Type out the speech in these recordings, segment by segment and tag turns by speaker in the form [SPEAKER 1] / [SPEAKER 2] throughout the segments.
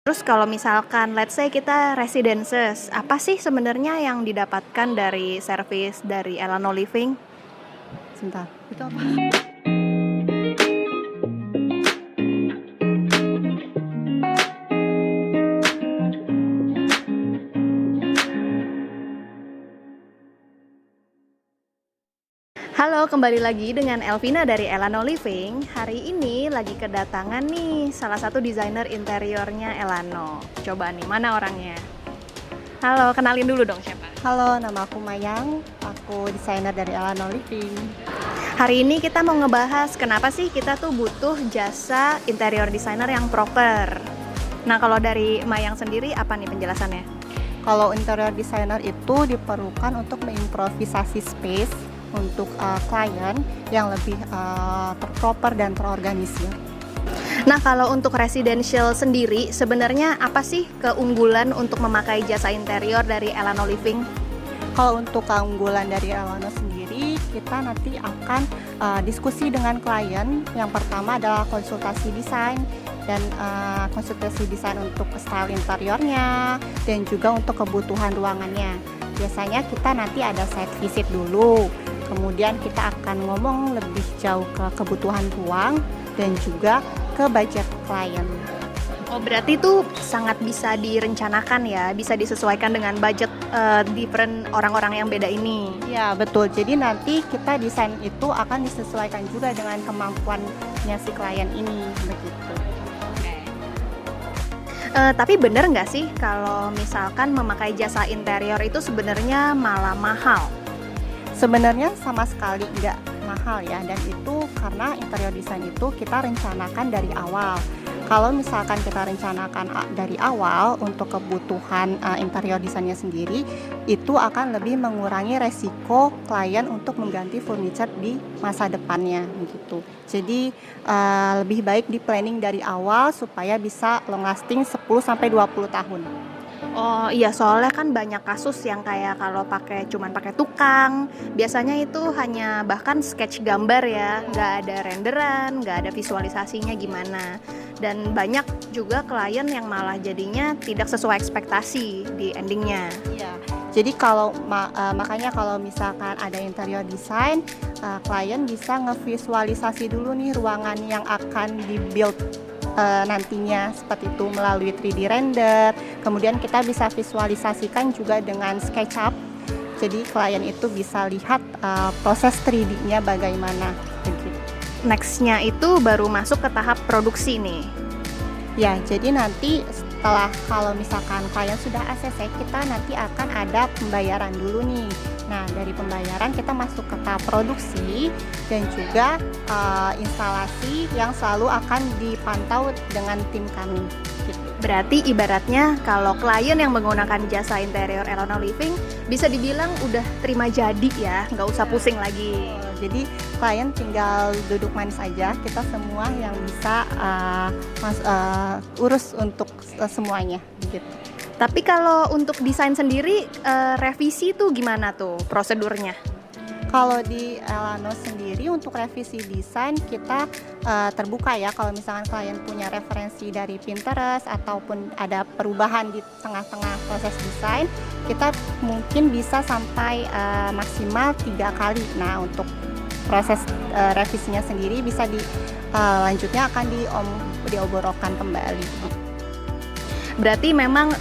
[SPEAKER 1] Terus kalau misalkan let's say kita residences, apa sih sebenarnya yang didapatkan dari service dari Elano Living?
[SPEAKER 2] Sebentar, itu apa?
[SPEAKER 1] Halo, kembali lagi dengan Elvina dari Elano Living. Hari ini lagi kedatangan nih salah satu desainer interiornya Elano. Coba nih, mana orangnya? Halo, kenalin dulu dong siapa?
[SPEAKER 2] Halo, nama aku Mayang. Aku desainer dari Elano Living.
[SPEAKER 1] Hari ini kita mau ngebahas kenapa sih kita tuh butuh jasa interior designer yang proper. Nah, kalau dari Mayang sendiri apa nih penjelasannya?
[SPEAKER 2] Kalau interior designer itu diperlukan untuk mengimprovisasi space untuk klien yang lebih terproper dan terorganisir.
[SPEAKER 1] Nah, kalau untuk residential sendiri, sebenarnya apa sih keunggulan untuk memakai jasa interior dari Elano Living?
[SPEAKER 2] Kalau untuk keunggulan dari Elano sendiri, kita nanti akan diskusi dengan klien. Yang pertama adalah konsultasi desain dan konsultasi desain untuk style interiornya dan juga untuk kebutuhan ruangannya. Biasanya kita nanti ada site visit dulu, kemudian kita akan ngomong lebih jauh ke kebutuhan ruang dan juga ke budget klien.
[SPEAKER 1] Oh, berarti itu sangat bisa direncanakan ya, bisa disesuaikan dengan budget different orang-orang yang beda ini.
[SPEAKER 2] Ya, betul. Jadi nanti kita desain itu akan disesuaikan juga dengan kemampuannya si klien ini, begitu.
[SPEAKER 1] Tapi bener nggak sih kalau misalkan memakai jasa interior itu sebenarnya malah mahal?
[SPEAKER 2] Sebenarnya sama sekali nggak mahal ya, dan itu karena interior design itu kita rencanakan dari awal. Kalau misalkan kita rencanakan dari awal untuk kebutuhan interior desainnya sendiri, itu akan lebih mengurangi resiko klien untuk mengganti furniture di masa depannya gitu. Jadi lebih baik di planning dari awal supaya bisa long lasting 10-20 tahun.
[SPEAKER 1] Oh iya, soalnya kan banyak kasus yang kayak kalau cuman pakai tukang, biasanya itu hanya bahkan sketch gambar ya, nggak ada renderan, nggak ada visualisasinya gimana. Dan banyak juga klien yang malah jadinya tidak sesuai ekspektasi di endingnya.
[SPEAKER 2] Iya. Jadi kalau makanya kalau misalkan ada interior design, klien bisa ngevisualisasi dulu nih ruangan yang akan di-build nantinya seperti itu melalui 3D render. Kemudian kita bisa visualisasikan juga dengan SketchUp. Jadi klien itu bisa lihat proses 3D-nya bagaimana begitu.
[SPEAKER 1] Next-nya itu baru masuk ke tahap produksi nih.
[SPEAKER 2] Ya, jadi nanti setelah kalau misalkan klien sudah ACC, kita nanti akan ada pembayaran dulu nih. Nah, dari pembayaran kita masuk ke tahap produksi dan juga instalasi yang selalu akan dipantau dengan tim kami. Gitu.
[SPEAKER 1] Berarti ibaratnya kalau klien yang menggunakan jasa interior Elano Living bisa dibilang udah terima jadi ya, nggak usah pusing lagi.
[SPEAKER 2] Jadi klien tinggal duduk manis aja, kita semua yang bisa urus untuk semuanya gitu.
[SPEAKER 1] Tapi kalau untuk desain sendiri, revisi tuh gimana tuh prosedurnya?
[SPEAKER 2] Kalau di Elano sendiri untuk revisi desain kita terbuka ya, kalau misalkan klien punya referensi dari Pinterest ataupun ada perubahan di tengah-tengah proses desain, kita mungkin bisa sampai maksimal 3 kali. Nah, untuk proses revisinya sendiri bisa lanjutnya akan dioborokan kembali.
[SPEAKER 1] Berarti memang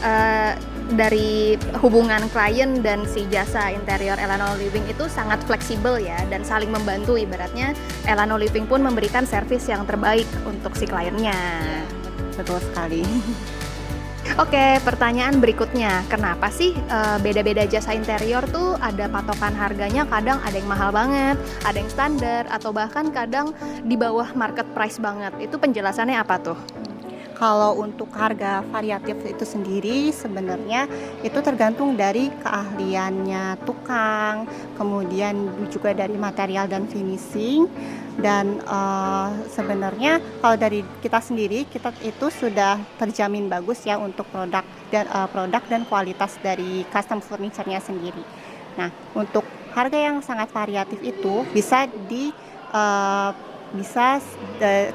[SPEAKER 1] dari hubungan klien dan si jasa interior Elano Living itu sangat fleksibel ya, dan saling membantu. Ibaratnya Elano Living pun memberikan servis yang terbaik untuk si kliennya.
[SPEAKER 2] Betul sekali.
[SPEAKER 1] Oke, pertanyaan berikutnya, kenapa sih beda-beda jasa interior tuh ada patokan harganya, kadang ada yang mahal banget, ada yang standar, atau bahkan kadang di bawah market price banget. Itu penjelasannya apa tuh?
[SPEAKER 2] Kalau untuk harga variatif itu sendiri sebenarnya itu tergantung dari keahliannya tukang, kemudian juga dari material dan finishing, dan sebenarnya kalau dari kita sendiri kita itu sudah terjamin bagus ya untuk produk dan kualitas dari custom furniture-nya sendiri. Nah, untuk harga yang sangat variatif itu bisa Bisa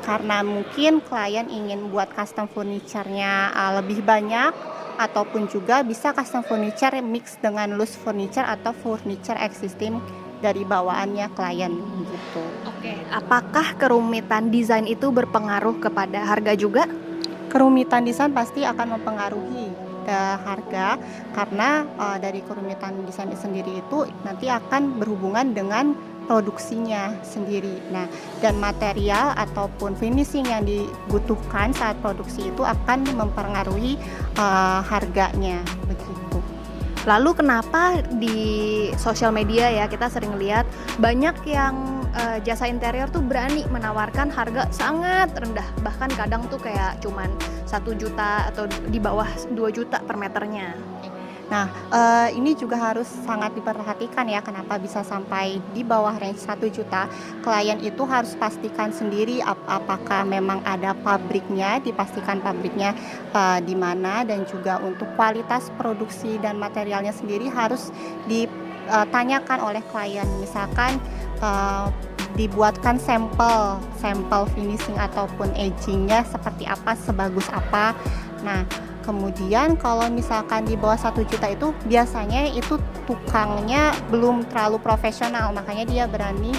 [SPEAKER 2] karena mungkin klien ingin buat custom furniture-nya lebih banyak, ataupun juga bisa custom furniture mix dengan loose furniture atau furniture existing dari bawaannya klien gitu.
[SPEAKER 1] Oke, apakah kerumitan desain itu berpengaruh kepada harga juga?
[SPEAKER 2] Kerumitan desain pasti akan mempengaruhi harga, karena dari kerumitan desain sendiri itu nanti akan berhubungan dengan produksinya sendiri. Nah, dan material ataupun finishing yang dibutuhkan saat produksi itu akan mempengaruhi harganya begitu.
[SPEAKER 1] Lalu kenapa di sosial media ya kita sering lihat banyak yang jasa interior tuh berani menawarkan harga sangat rendah, bahkan kadang tuh kayak cuman 1 juta atau di bawah 2 juta per meternya.
[SPEAKER 2] Nah, ini juga harus sangat diperhatikan ya, kenapa bisa sampai di bawah range 1 juta. Klien itu harus pastikan sendiri apakah memang ada pabriknya, dipastikan pabriknya di mana, dan juga untuk kualitas produksi dan materialnya sendiri harus ditanyakan oleh klien. Misalkan dibuatkan sampel finishing ataupun agingnya seperti apa, sebagus apa. Nah, kemudian kalau misalkan di bawah 1 juta itu biasanya itu tukangnya belum terlalu profesional, makanya dia berani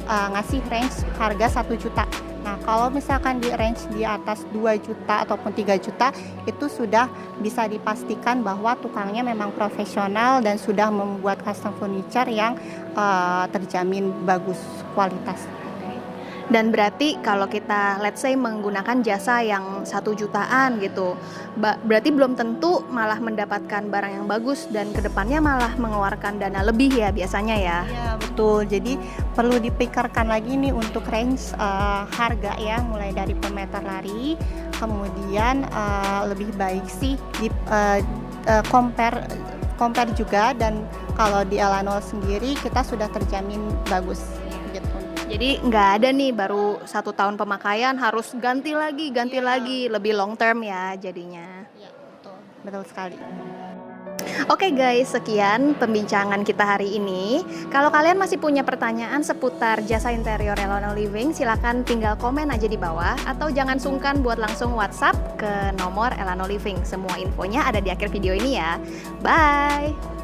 [SPEAKER 2] ngasih range harga 1 juta. Nah, kalau misalkan di range di atas 2 juta ataupun 3 juta itu sudah bisa dipastikan bahwa tukangnya memang profesional dan sudah membuat custom furniture yang terjamin bagus kualitas.
[SPEAKER 1] Dan berarti kalau kita let's say menggunakan jasa yang 1 jutaan gitu, berarti belum tentu malah mendapatkan barang yang bagus dan kedepannya malah mengeluarkan dana lebih ya biasanya ya.
[SPEAKER 2] Iya betul, jadi perlu dipikirkan lagi nih untuk range harga ya, mulai dari per meter lari. Kemudian lebih baik sih di compare juga, dan kalau di Elanol sendiri kita sudah terjamin bagus gitu.
[SPEAKER 1] Jadi nggak ada nih baru 1 tahun pemakaian harus ganti lagi, lebih long term ya jadinya.
[SPEAKER 2] Iya betul sekali.
[SPEAKER 1] Oke guys, sekian pembincangan kita hari ini. Kalau kalian masih punya pertanyaan seputar jasa interior Elanol Living, silakan tinggal komen aja di bawah, atau jangan sungkan buat langsung WhatsApp ke nomor Elanol Living. Semua infonya ada di akhir video ini ya. Bye.